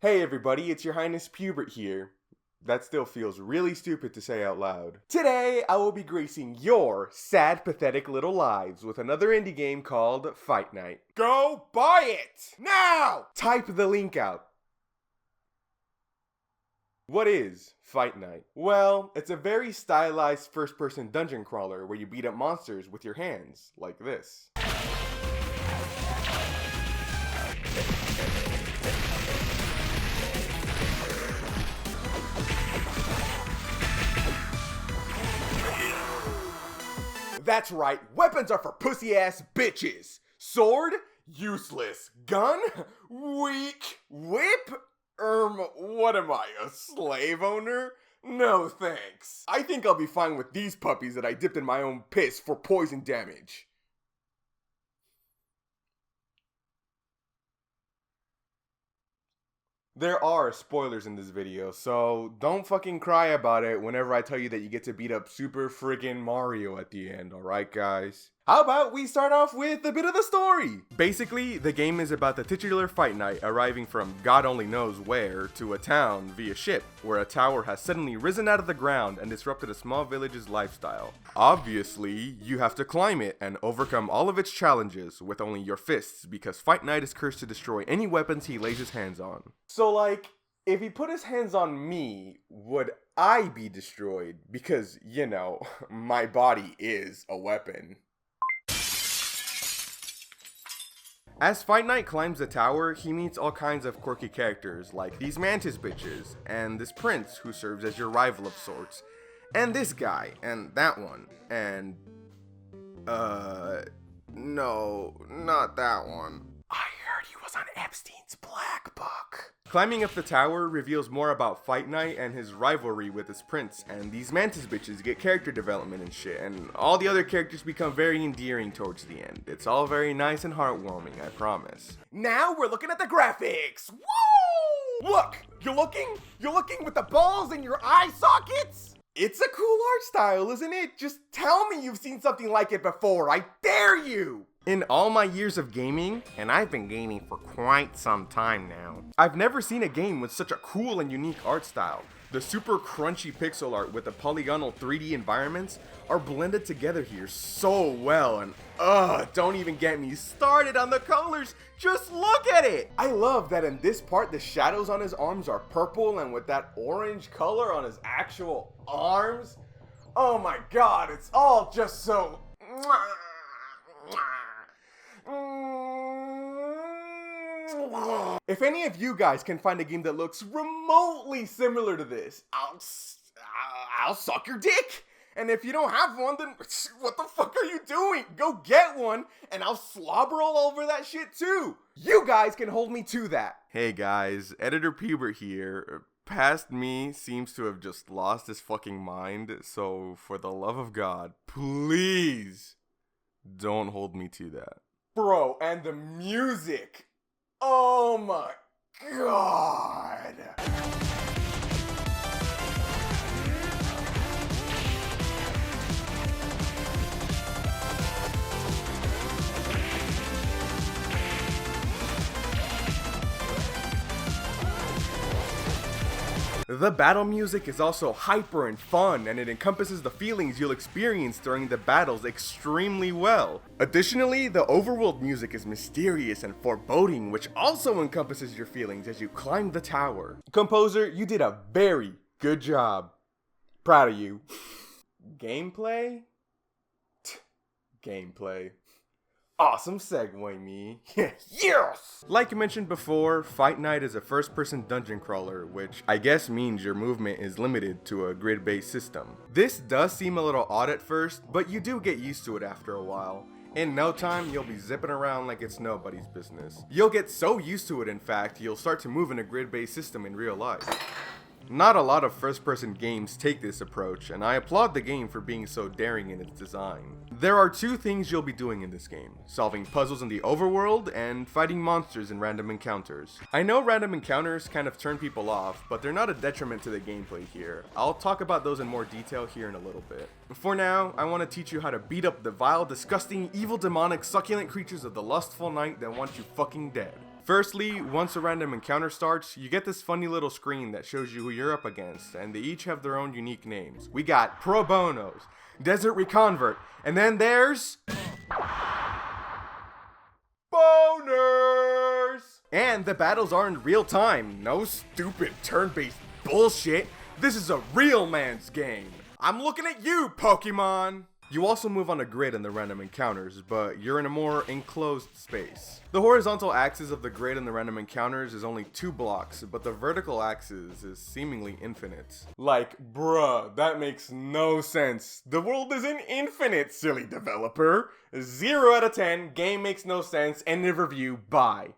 Hey everybody, it's your Highness Pubert here. That still feels really stupid to say out loud. Today, I will be gracing your sad, pathetic little lives with another indie game called Fight Night. Go buy it! Now! Type the link out. What is Fight Night? Well, it's a very stylized first-person dungeon crawler where you beat up monsters with your hands, like this. That's right, weapons are for pussy-ass bitches. Sword? Useless. Gun? Weak. Whip? What am I, a slave owner? No thanks. I think I'll be fine with these puppies that I dipped in my own piss for poison damage. There are spoilers in this video, so don't fucking cry about it whenever I tell you that you get to beat up Super Friggin' Mario at the end, alright guys? How about we start off with a bit of the story? Basically, the game is about the titular Fight Knight arriving from God only knows where to a town via ship, where a tower has suddenly risen out of the ground and disrupted a small village's lifestyle. Obviously, you have to climb it and overcome all of its challenges with only your fists, because Fight Knight is cursed to destroy any weapons he lays his hands on. So like, if he put his hands on me, would I be destroyed? Because, you know, my body is a weapon. As Fight Knight climbs the tower, he meets all kinds of quirky characters, like these mantis bitches, and this prince who serves as your rival of sorts, and this guy, and that one, and... no, not that one. I heard he was on Epstein's Black Book. Climbing up the tower reveals more about Fight Knight and his rivalry with his prince, and these mantis bitches get character development and shit, and all the other characters become very endearing towards the end. It's all very nice and heartwarming, I promise. Now we're looking at the graphics! Woo! Look! You're looking with the balls in your eye sockets? It's a cool art style, isn't it? Just tell me you've seen something like it before, I dare you! In all my years of gaming, and I've been gaming for quite some time now, I've never seen a game with such a cool and unique art style. The super crunchy pixel art with the polygonal 3D environments are blended together here so well, and don't even get me started on the colors, just look at it! I love that in this part the shadows on his arms are purple and with that orange color on his actual arms. Oh my god, it's all just so... If any of you guys can find a game that looks remotely similar to this, I'll suck your dick. And if you don't have one, then what the fuck are you doing? Go get one, and I'll slobber all over that shit too. You guys can hold me to that. Hey guys, Editor Pubert here. Past me seems to have just lost his fucking mind, so for the love of God, please don't hold me to that. Bro, and the music. Oh my god. The battle music is also hyper and fun, and it encompasses the feelings you'll experience during the battles extremely well. Additionally, the overworld music is mysterious and foreboding, which also encompasses your feelings as you climb the tower. Composer, you did a very good job. Proud of you. Gameplay? Gameplay. Awesome segue, me. Yes! Like mentioned before, Fight Night is a first-person dungeon crawler, which I guess means your movement is limited to a grid-based system. This does seem a little odd at first, but you do get used to it after a while. In no time, you'll be zipping around like it's nobody's business. You'll get so used to it, in fact, you'll start to move in a grid-based system in real life. Not a lot of first-person games take this approach, and I applaud the game for being so daring in its design. There are two things you'll be doing in this game: solving puzzles in the overworld and fighting monsters in random encounters. I know random encounters kind of turn people off, but they're not a detriment to the gameplay here. I'll talk about those in more detail here in a little bit. For now, I want to teach you how to beat up the vile, disgusting, evil, demonic, succulent creatures of the lustful night that want you fucking dead. Firstly, once a random encounter starts, you get this funny little screen that shows you who you're up against, and they each have their own unique names. We got Pro Bonos, Desert Reconvert, and then there's Boners! And the battles are in real time, no stupid turn-based bullshit. This is a real man's game. I'm looking at you, Pokemon! You also move on a grid in the random encounters, but you're in a more enclosed space. The horizontal axis of the grid in the random encounters is only 2 blocks, but the vertical axis is seemingly infinite. Like, bruh, that makes no sense. The world isn't infinite, silly developer. 0 out of 10, game makes no sense, end of review, bye.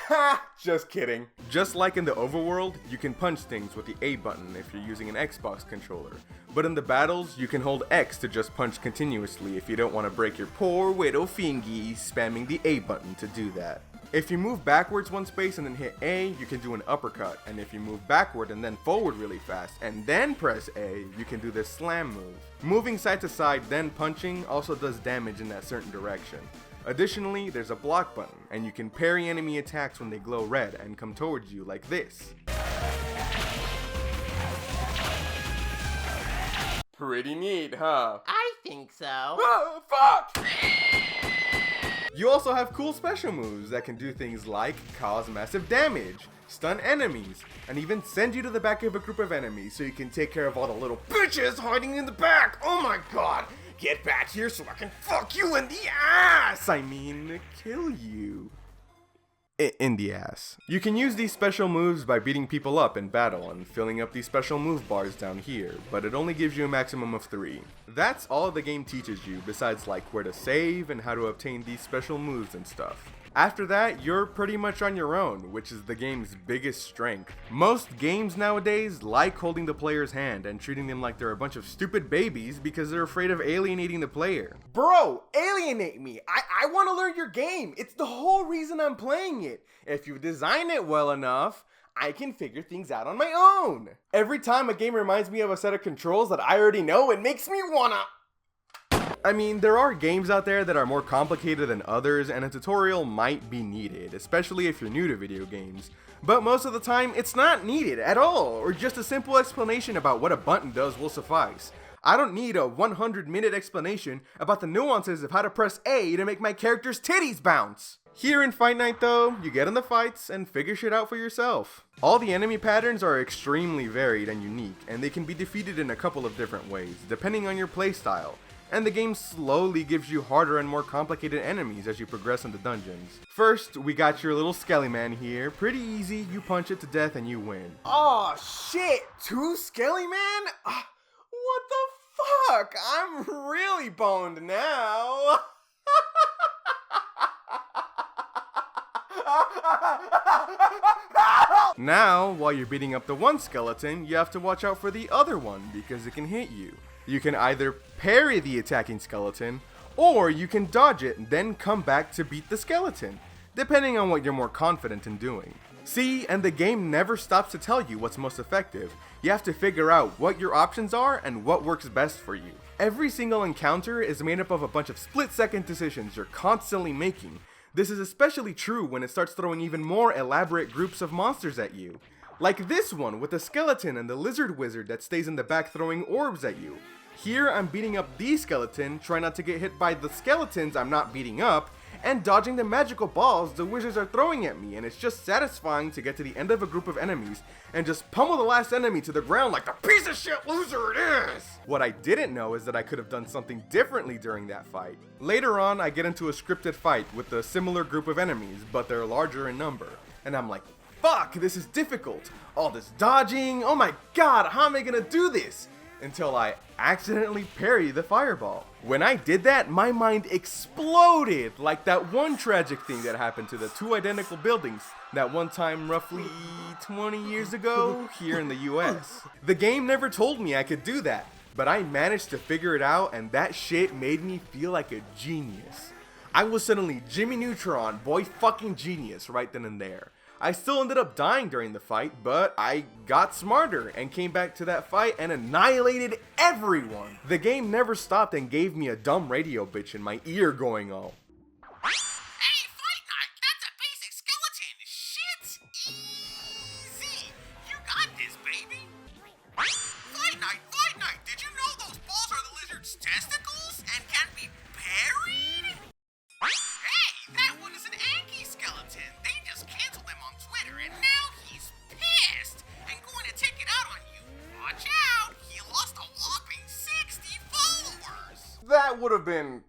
Ha! Just kidding. Just like in the Overworld, you can punch things with the A button if you're using an Xbox controller. But in the battles, you can hold X to just punch continuously if you don't want to break your poor little fingy spamming the A button to do that. If you move backwards one space and then hit A, you can do an uppercut. And if you move backward and then forward really fast and then press A, you can do this slam move. Moving side to side then punching also does damage in that certain direction. Additionally, there's a block button, and you can parry enemy attacks when they glow red and come towards you like this. Pretty neat, huh? I think so. Oh, fuck! You also have cool special moves that can do things like cause massive damage, stun enemies, and even send you to the back of a group of enemies so you can take care of all the little bitches hiding in the back. Oh my god! Get back here so I can fuck you in the ass! I mean, kill you. In the ass. You can use these special moves by beating people up in battle and filling up these special move bars down here, but it only gives you a maximum of 3. That's all the game teaches you, besides like where to save and how to obtain these special moves and stuff. After that, you're pretty much on your own, which is the game's biggest strength. Most games nowadays like holding the player's hand and treating them like they're a bunch of stupid babies because they're afraid of alienating the player. Bro, alienate me. I want to learn your game. It's the whole reason I'm playing it. If you design it well enough, I can figure things out on my own. Every time a game reminds me of a set of controls that I already know, it makes me wanna... I mean, there are games out there that are more complicated than others, and a tutorial might be needed, especially if you're new to video games. But most of the time, it's not needed at all, or just a simple explanation about what a button does will suffice. I don't need a 100-minute explanation about the nuances of how to press A to make my character's titties bounce. Here in Fight Night though, you get in the fights and figure shit out for yourself. All the enemy patterns are extremely varied and unique, and they can be defeated in a couple of different ways, depending on your playstyle. And the game slowly gives you harder and more complicated enemies as you progress in the dungeons. First, we got your little Skelly Man here. Pretty easy, you punch it to death and you win. Aw, shit! 2 Skelly Man? What the fuck? I'm really boned now. Now, while you're beating up the one skeleton, you have to watch out for the other one because it can hit you. You can either parry the attacking skeleton, or you can dodge it and then come back to beat the skeleton, depending on what you're more confident in doing. See, and the game never stops to tell you what's most effective. You have to figure out what your options are and what works best for you. Every single encounter is made up of a bunch of split-second decisions you're constantly making. This is especially true when it starts throwing even more elaborate groups of monsters at you. Like this one with the skeleton and the lizard wizard that stays in the back throwing orbs at you. Here I'm beating up the skeleton, trying not to get hit by the skeletons I'm not beating up, and dodging the magical balls the wizards are throwing at me, and it's just satisfying to get to the end of a group of enemies and just pummel the last enemy to the ground like the piece of shit loser it is! What I didn't know is that I could have done something differently during that fight. Later on, I get into a scripted fight with a similar group of enemies, but they're larger in number, and I'm like, fuck, this is difficult! All this dodging, oh my god, how am I gonna do this? Until I accidentally parry the fireball. When I did that, my mind exploded like that one tragic thing that happened to the 2 identical buildings that one time roughly 20 years ago here in the US. The game never told me I could do that, but I managed to figure it out, and that shit made me feel like a genius. I was suddenly Jimmy Neutron, boy fucking genius right then and there. I still ended up dying during the fight, but I got smarter and came back to that fight and annihilated everyone. The game never stopped and gave me a dumb radio bitch in my ear going all, Hey, Fight Night, that's a basic skeleton. Shit's easy. You got this, baby. Fight Night, did you know those balls are the lizard's testicles and can be buried? Hey, that one is an Anki skeleton. They just canceled him on Twitter, and now he's pissed and going to take it out on you. Watch out, he lost a whopping 60 followers. that would have been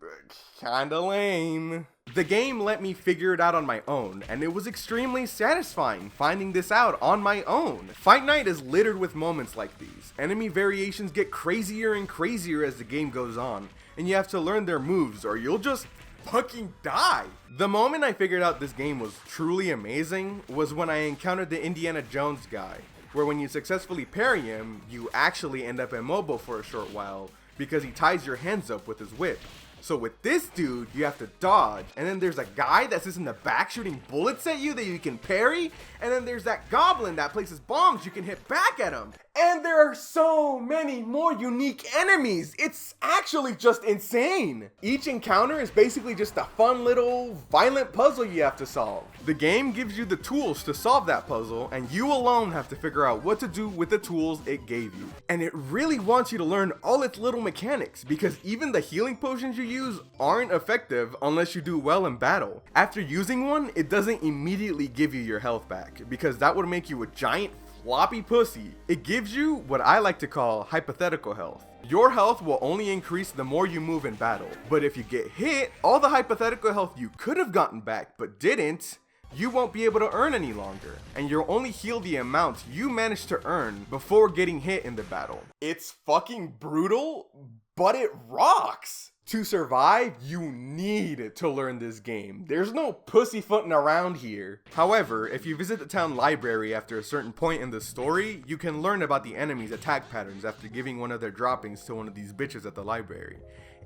kinda lame. The game let me figure it out on my own, and it was extremely satisfying finding this out on my own. Fight Night is littered with moments like these. Enemy variations get crazier and crazier as the game goes on, and you have to learn their moves or you'll just fucking die. The moment I figured out this game was truly amazing was when I encountered the Indiana Jones guy, where when you successfully parry him, you actually end up immobile for a short while because he ties your hands up with his whip. So with this dude, you have to dodge, and then there's a guy that sits in the back shooting bullets at you that you can parry, and then there's that goblin that places bombs you can hit back at him. And there are so many more unique enemies. It's actually just insane. Each encounter is basically just a fun little violent puzzle you have to solve. The game gives you the tools to solve that puzzle, and you alone have to figure out what to do with the tools it gave you. And it really wants you to learn all its little mechanics, because even the healing potions you use aren't effective unless you do well in battle. After using one, it doesn't immediately give you your health back, because that would make you a giant floppy pussy. It gives you what I like to call hypothetical health. Your health will only increase the more you move in battle, but if you get hit, all the hypothetical health you could have gotten back but didn't, you won't be able to earn any longer, and you'll only heal the amount you managed to earn before getting hit in the battle. It's fucking brutal, but it rocks! To survive, you need to learn this game. There's no pussyfooting around here. However, if you visit the town library after a certain point in the story, you can learn about the enemy's attack patterns after giving one of their droppings to one of these bitches at the library.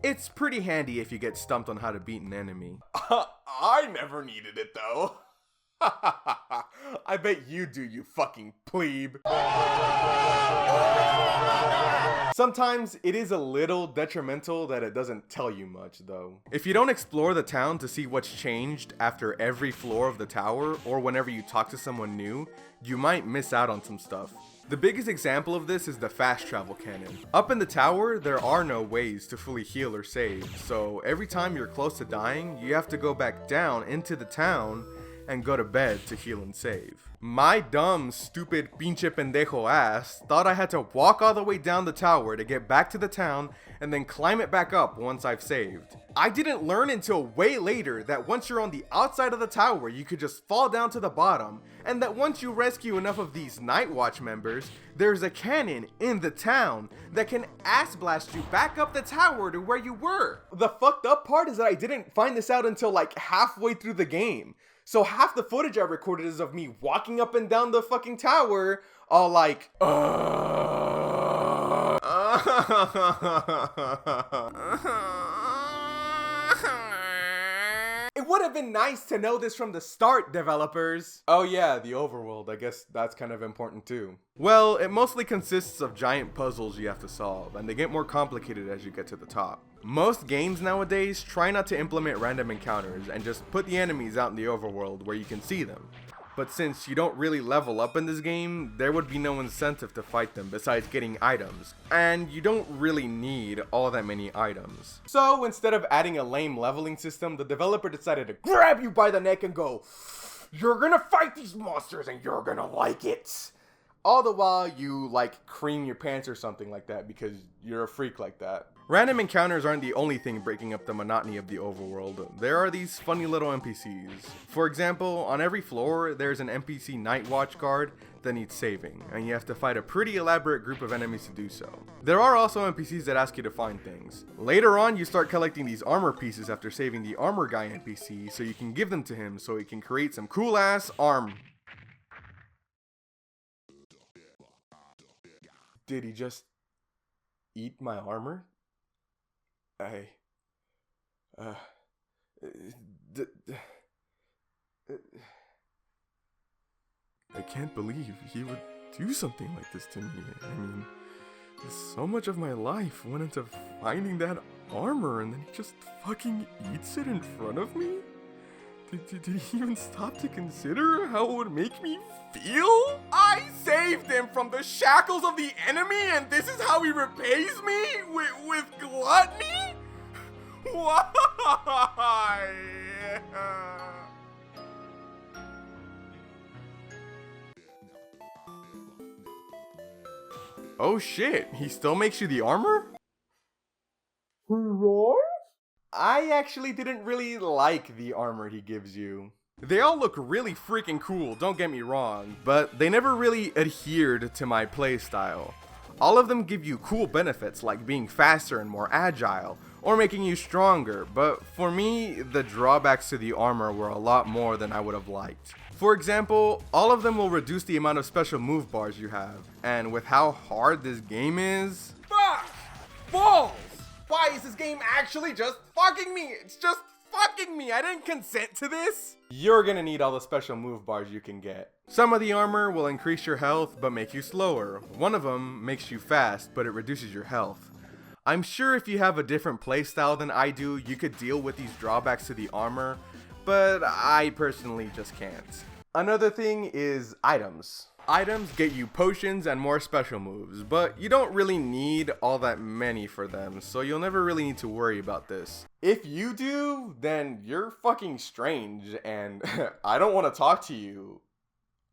It's pretty handy if you get stumped on how to beat an enemy. I never needed it though. I bet you do, you fucking plebe. Sometimes it is a little detrimental that it doesn't tell you much though. If you don't explore the town to see what's changed after every floor of the tower or whenever you talk to someone new, you might miss out on some stuff. The biggest example of this is the fast travel cannon. Up in the tower, there are no ways to fully heal or save, so every time you're close to dying, you have to go back down into the town and go to bed to heal and save. My dumb, stupid, pinche pendejo ass thought I had to walk all the way down the tower to get back to the town and then climb it back up once I've saved. I didn't learn until way later that once you're on the outside of the tower, you could just fall down to the bottom, and that once you rescue enough of these Night Watch members, there's a cannon in the town that can ass blast you back up the tower to where you were. The fucked up part is that I didn't find this out until like halfway through the game. So half the footage I recorded is of me walking up and down the fucking tower, all like, It would have been nice to know this from the start, developers. Oh yeah, the overworld, I guess that's kind of important too. Well, it mostly consists of giant puzzles you have to solve, and they get more complicated as you get to the top. Most games nowadays try not to implement random encounters and just put the enemies out in the overworld where you can see them. But since you don't really level up in this game, there would be no incentive to fight them besides getting items. And you don't really need all that many items. So instead of adding a lame leveling system, the developer decided to grab you by the neck and go, "You're gonna fight these monsters and you're gonna like it." All the while you like cream your pants or something like that because you're a freak like that. Random encounters aren't the only thing breaking up the monotony of the overworld. There are these funny little NPCs. For example, on every floor, there's an NPC Night Watch guard that needs saving, and you have to fight a pretty elaborate group of enemies to do so. There are also NPCs that ask you to find things. Later on, you start collecting these armor pieces after saving the armor guy NPC, so you can give them to him so he can create some cool ass arm. Did he just eat my armor? I can't believe he would do something like this to me. I mean, so much of my life went into finding that armor, and then he just fucking eats it in front of me? Did he even stop to consider how it would make me feel? I saved him from the shackles of the enemy, and this is how he repays me? With gluttony? Why? Oh shit, he still makes you the armor? I actually didn't really like the armor he gives you. They all look really freaking cool, don't get me wrong, but they never really adhered to my playstyle. All of them give you cool benefits like being faster and more agile, or making you stronger, but for me, the drawbacks to the armor were a lot more than I would have liked. For example, all of them will reduce the amount of special move bars you have, and with how hard this game is... Fuck! Balls! Why is this game actually just fucking me? It's just fucking me! I didn't consent to this! You're gonna need all the special move bars you can get. Some of the armor will increase your health, but make you slower. One of them makes you fast, but it reduces your health. I'm sure if you have a different playstyle than I do, you could deal with these drawbacks to the armor, but I personally just can't. Another thing is items. Items get you potions and more special moves, but you don't really need all that many for them, so you'll never really need to worry about this. If you do, then you're fucking strange, and I don't want to talk to you.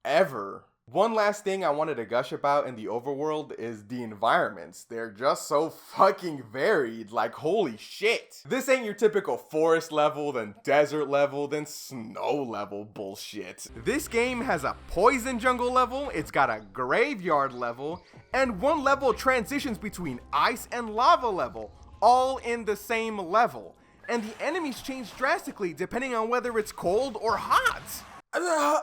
Ever. One last thing I wanted to gush about in the overworld is the environments. They're just so fucking varied, like holy shit. This ain't your typical forest level, then desert level, then snow level bullshit. This game has a poison jungle level, it's got a graveyard level, and one level transitions between ice and lava level, all in the same level. And the enemies change drastically depending on whether it's cold or hot. Huh?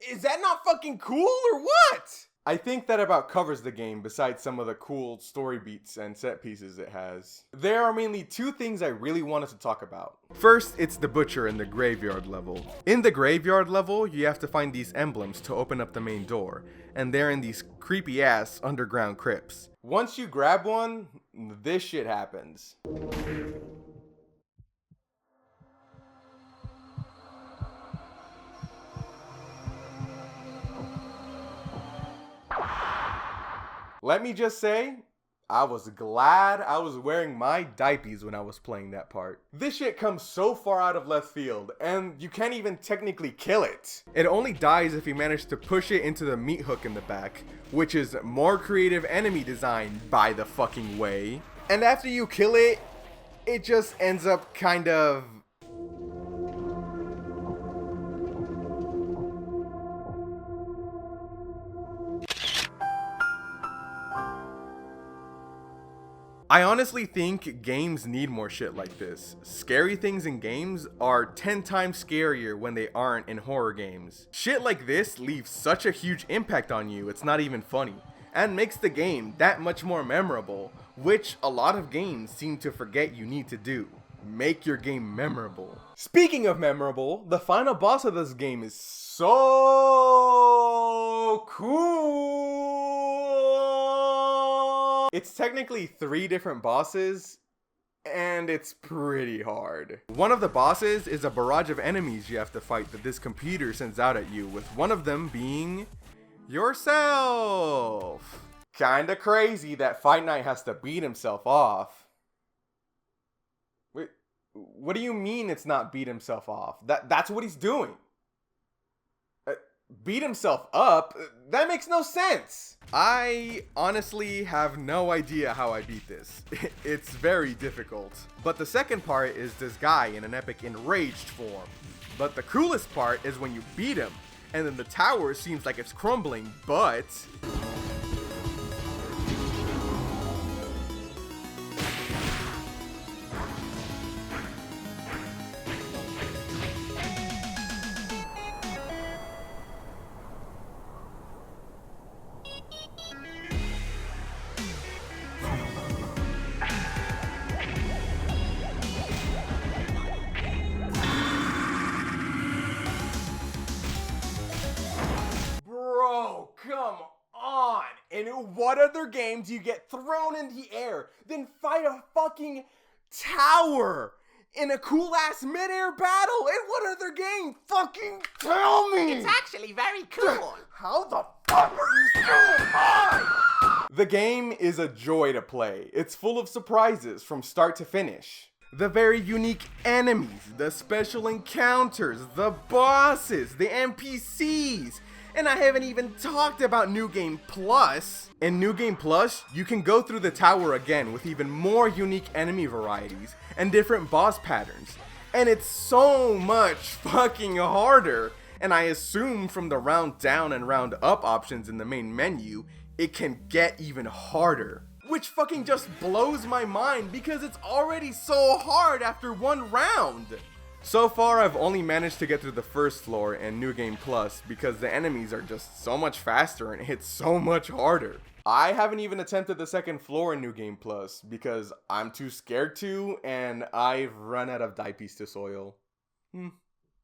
Is that not fucking cool or what? I think that about covers the game besides some of the cool story beats and set pieces it has. There are mainly two things I really wanted to talk about. First, it's the butcher in the graveyard level. In the graveyard level, you have to find these emblems to open up the main door, and they're in these creepy ass underground crypts. Once you grab one, this shit happens. Let me just say, I was glad I was wearing my diapers when I was playing that part. This shit comes so far out of left field, and you can't even technically kill it. It only dies if you manage to push it into the meat hook in the back, which is more creative enemy design, by the fucking way. And after you kill it, it just ends up kind of... I honestly think games need more shit like this. Scary things in games are 10 times scarier when they aren't in horror games. Shit like this leaves such a huge impact on you, it's not even funny, and makes the game that much more memorable, which a lot of games seem to forget you need to do. Make your game memorable. Speaking of memorable, the final boss of this game is so cool. It's technically 3 different bosses, and it's pretty hard. One of the bosses is a barrage of enemies you have to fight that this computer sends out at you, with one of them being yourself. Kinda crazy that Fight Night has to beat himself off. Wait, what do you mean it's not beat himself off? That's what he's doing. Beat himself up? That makes no sense. I honestly have no idea how I beat this. It's very difficult. But the second part is this guy in an epic enraged form. But the coolest part is when you beat him, and then the tower seems like it's crumbling, but... what other game do you get thrown in the air, then fight a fucking tower in a cool-ass mid-air battle? In what other game? Fucking tell me! It's actually very cool. How the fuck are you so high? The game is a joy to play. It's full of surprises from start to finish. The very unique enemies, the special encounters, the bosses, the NPCs, and I haven't even talked about New Game Plus. In New Game Plus, you can go through the tower again with even more unique enemy varieties and different boss patterns. And it's so much fucking harder. And I assume from the round down and round up options in the main menu, it can get even harder. Which fucking just blows my mind because it's already so hard after one round. So far, I've only managed to get through the first floor in New Game Plus because the enemies are just so much faster and hit so much harder. I haven't even attempted the second floor in New Game Plus because I'm too scared to and I've run out of diapers to soil.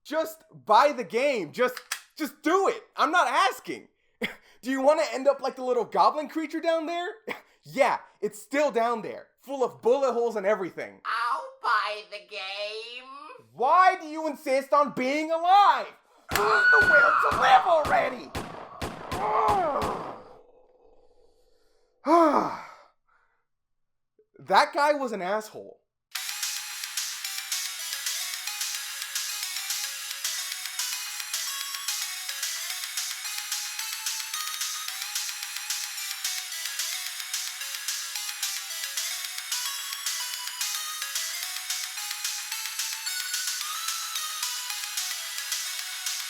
Just buy the game. Just do it. I'm not asking. Do you want to end up like the little goblin creature down there? Yeah, it's still down there, full of bullet holes and everything. I'll buy the game. Why do you insist on being alive? Lose the will to live already! That guy was an asshole.